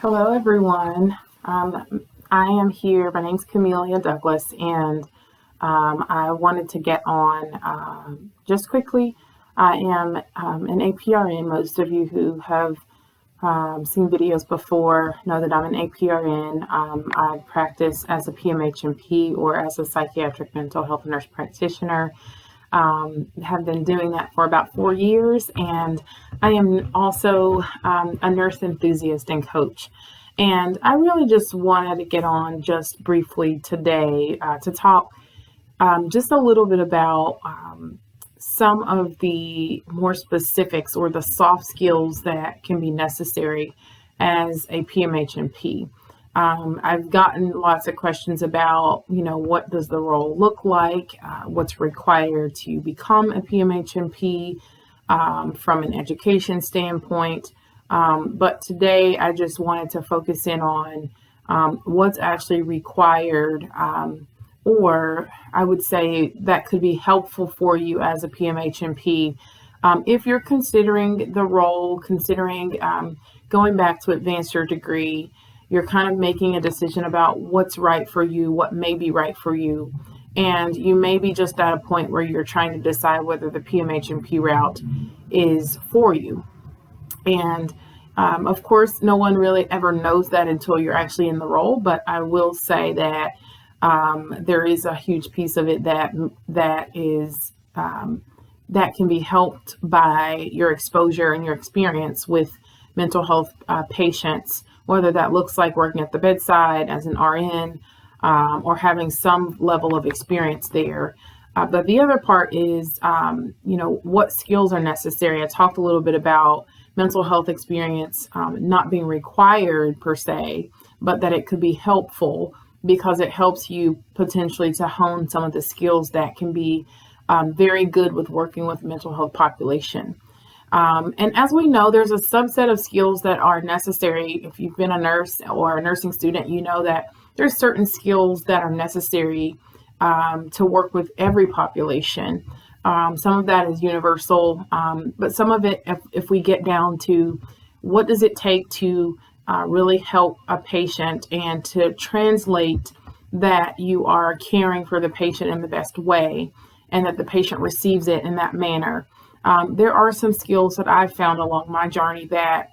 Hello, everyone. I am here. My name's Camellia Douglas, and I wanted to get on just quickly. I am an APRN. Most of you who have seen videos before know that I'm an APRN. I practice as a PMHNP or as a psychiatric mental health nurse practitioner. Have been doing that for about 4 years, and I am also a nurse enthusiast and coach. And I really just wanted to get on just briefly today to talk just a little bit about some of the more specifics or the soft skills that can be necessary as a PMHNP. I've gotten lots of questions about, what does the role look like? What's required to become a PMHNP from an education standpoint. But today I just wanted to focus in on what's actually required, or I would say that could be helpful for you as a PMHNP. If you're considering the role, considering going back to advance your degree, you're kind of making a decision about what's right for you, what may be right for you. And you may be just at a point where you're trying to decide whether the PMHNP route is for you. And of course, no one really ever knows that until you're actually in the role. But I will say that there is a huge piece of it that can be helped by your exposure and your experience with mental health patients, whether that looks like working at the bedside as an RN or having some level of experience there. But the other part is, what skills are necessary. I talked a little bit about mental health experience not being required per se, but that it could be helpful because it helps you potentially to hone some of the skills that can be very good with working with mental health population. And as we know, there's a subset of skills that are necessary. If you've been a nurse or a nursing student, you know that there's certain skills that are necessary to work with every population. Some of that is universal, but some of it, if we get down to what does it take to really help a patient and to translate that you are caring for the patient in the best way and that the patient receives it in that manner. There are some skills that I've found along my journey that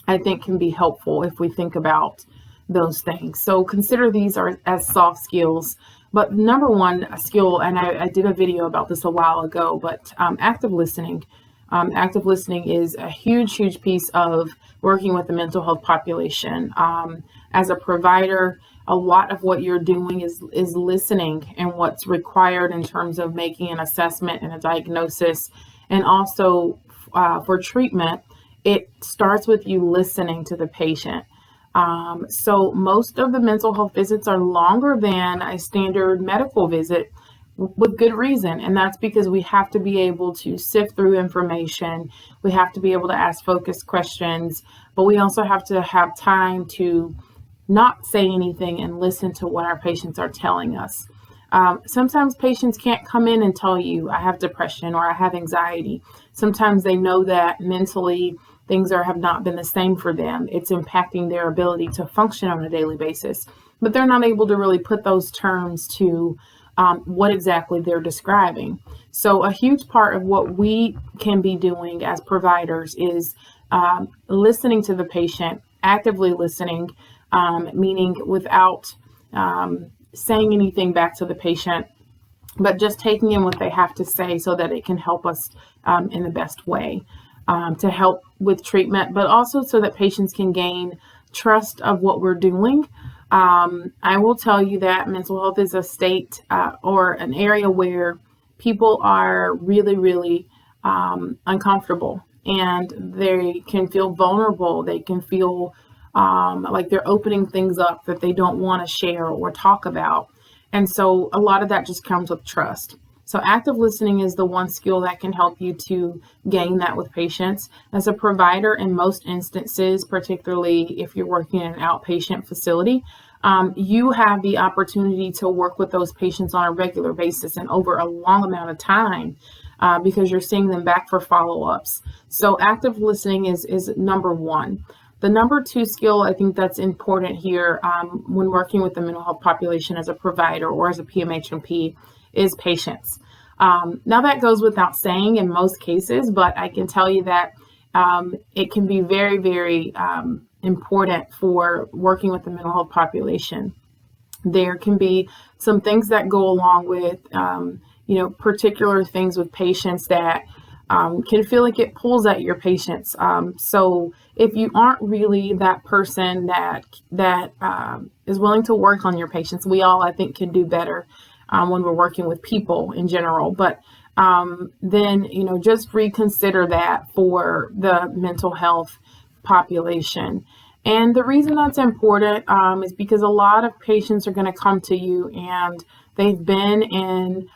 I think can be helpful if we think about those things. So consider these as soft skills. But number one skill, and I did a video about this a while ago, but active listening. Active listening is a huge piece of working with the mental health population. As a provider, a lot of what you're doing is listening and what's required in terms of making an assessment and a diagnosis. And also for treatment, it starts with you listening to the patient. So most of the mental health visits are longer than a standard medical visit with good reason. And that's because we have to be able to sift through information. We have to be able to ask focused questions, but we also have to have time to not say anything and listen to what our patients are telling us. Sometimes patients can't come in and tell you, I have depression or I have anxiety. Sometimes they know that mentally things have not been the same for them. It's impacting their ability to function on a daily basis, but they're not able to really put those terms to what exactly they're describing. So a huge part of what we can be doing as providers is listening to the patient, actively listening, meaning without saying anything back to the patient, but just taking in what they have to say so that it can help us in the best way to help with treatment, but also so that patients can gain trust of what we're doing. I will tell you that mental health is a state or an area where people are really uncomfortable, and they can feel vulnerable. They can feel like they're opening things up that they don't want to share or talk about. And so a lot of that just comes with trust. So active listening is the one skill that can help you to gain that with patients. As a provider, in most instances, particularly if you're working in an outpatient facility, you have the opportunity to work with those patients on a regular basis and over a long amount of time because you're seeing them back for follow-ups. So active listening is number one. The number 2 skill I think that's important here when working with the mental health population as a provider or as a PMHNP is patience. Now that goes without saying in most cases, but I can tell you that it can be very, very important for working with the mental health population. There can be some things that go along with, particular things with patients that can feel like it pulls at your patience. So if you aren't really that person that is willing to work on your patients, we all, I think, can do better when we're working with people in general. But then, just reconsider that for the mental health population. And the reason that's important is because a lot of patients are going to come to you and they've been in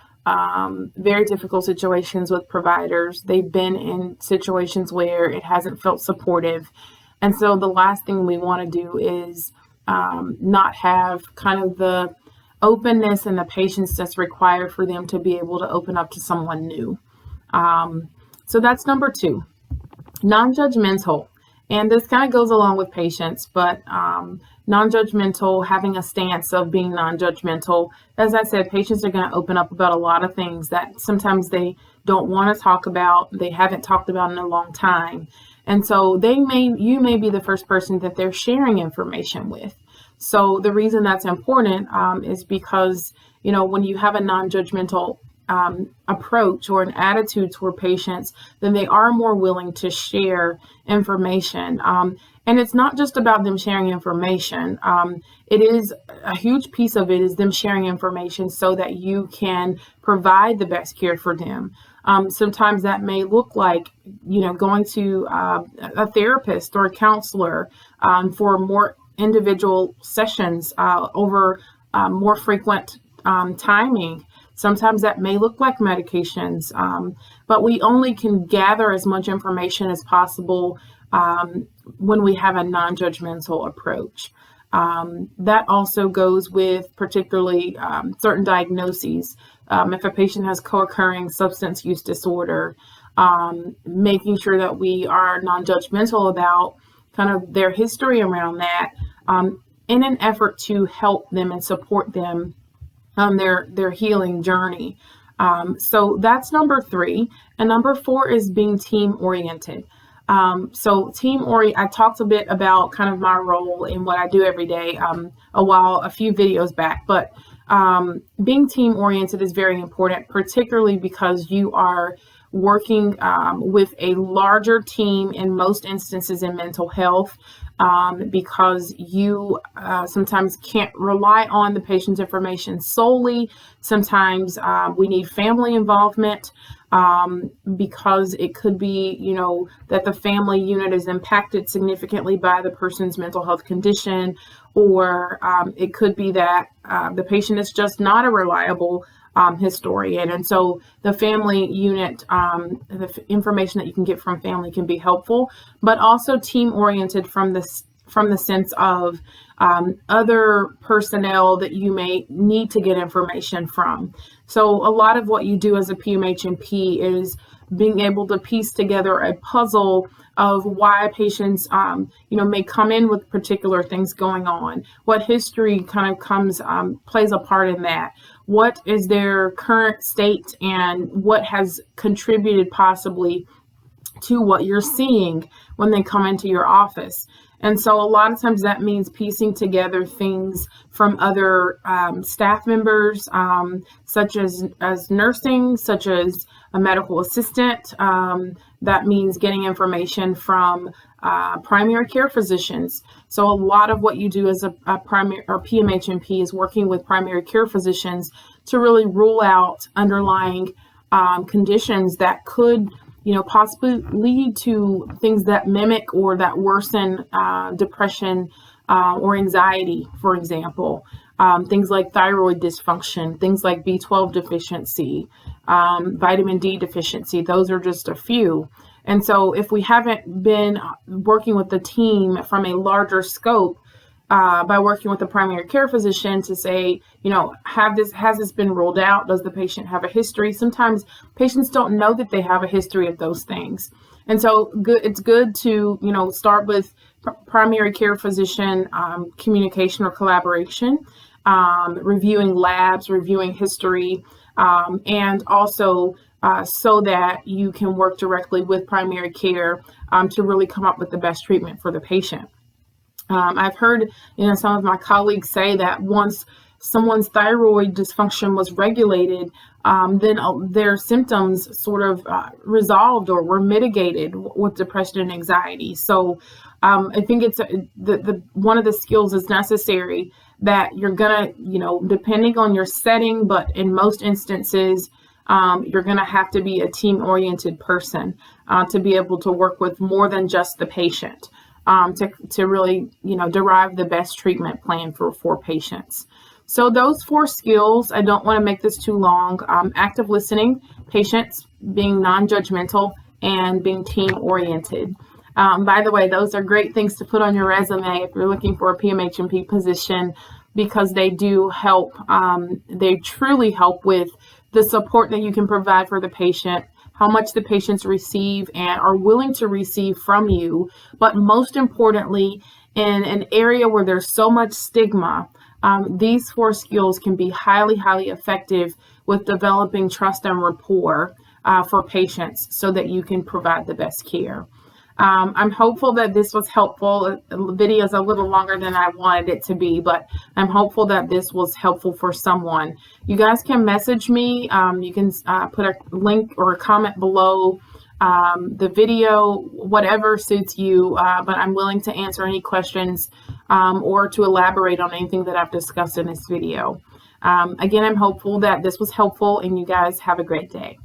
very difficult situations with providers. They've been in situations where it hasn't felt supportive. And so the last thing we want to do is not have kind of the openness and the patience that's required for them to be able to open up to someone new. So that's number 2, non-judgmental. And this kind of goes along with patience, but non-judgmental, having a stance of being non-judgmental. As I said, patients are going to open up about a lot of things that sometimes they don't want to talk about, they haven't talked about in a long time. And so you may be the first person that they're sharing information with. So the reason that's important is because, when you have a non-judgmental approach or an attitude toward patients, then they are more willing to share information. And it's not just about them sharing information. It is a huge piece of it is them sharing information so that you can provide the best care for them. Sometimes that may look like, going to a therapist or a counselor for more individual sessions over more frequent timing. Sometimes that may look like medications, but we only can gather as much information as possible when we have a non-judgmental approach. That also goes with particularly certain diagnoses. If a patient has co-occurring substance use disorder, making sure that we are non-judgmental about kind of their history around that in an effort to help them and support them on their healing journey. So that's number 3. And number 4 is being team oriented. So I talked a bit about kind of my role in what I do every day a few videos back, but being team oriented is very important, particularly because you are working with a larger team in most instances in mental health, because you sometimes can't rely on the patient's information solely. Sometimes we need family involvement because it could be, that the family unit is impacted significantly by the person's mental health condition, or it could be that the patient is just not a reliable historian. And so the family unit, the information that you can get from family can be helpful, but also team oriented from the sense of other personnel that you may need to get information from. So a lot of what you do as a PMHNP is being able to piece together a puzzle of why patients, may come in with particular things going on, what history kind of plays a part in that, what is their current state, and what has contributed possibly to what you're seeing when they come into your office. And so a lot of times that means piecing together things from other staff members, such as nursing, such as a medical assistant. That means getting information from primary care physicians. So a lot of what you do as a primary or PMHNP is working with primary care physicians to really rule out underlying conditions that could possibly lead to things that mimic or that worsen depression or anxiety, for example. Things like thyroid dysfunction, things like B12 deficiency, vitamin D deficiency. Those are just a few. And so if we haven't been working with the team from a larger scope, by working with a primary care physician to say, has this been ruled out? Does the patient have a history? Sometimes patients don't know that they have a history of those things. And so it's good to, start with primary care physician communication or collaboration, reviewing labs, reviewing history, and also so that you can work directly with primary care to really come up with the best treatment for the patient. I've heard, some of my colleagues say that once someone's thyroid dysfunction was regulated, then their symptoms sort of resolved or were mitigated with depression and anxiety. So I think it's one of the skills is necessary that you're gonna, depending on your setting, but in most instances, you're gonna have to be a team-oriented person to be able to work with more than just the patient. To really, derive the best treatment plan for patients. So those 4 skills, I don't want to make this too long. Active listening, patience, being non-judgmental, and being team-oriented. By the way, those are great things to put on your resume if you're looking for a PMHNP position, because they do help. They truly help with the support that you can provide for the patient, how much the patients receive and are willing to receive from you. But most importantly, in an area where there's so much stigma, these 4 skills can be highly, highly effective with developing trust and rapport for patients so that you can provide the best care. I'm hopeful that this was helpful. The video is a little longer than I wanted it to be, but I'm hopeful that this was helpful for someone. You guys can message me. You can put a link or a comment below the video, whatever suits you, but I'm willing to answer any questions or to elaborate on anything that I've discussed in this video. Again, I'm hopeful that this was helpful, and you guys have a great day.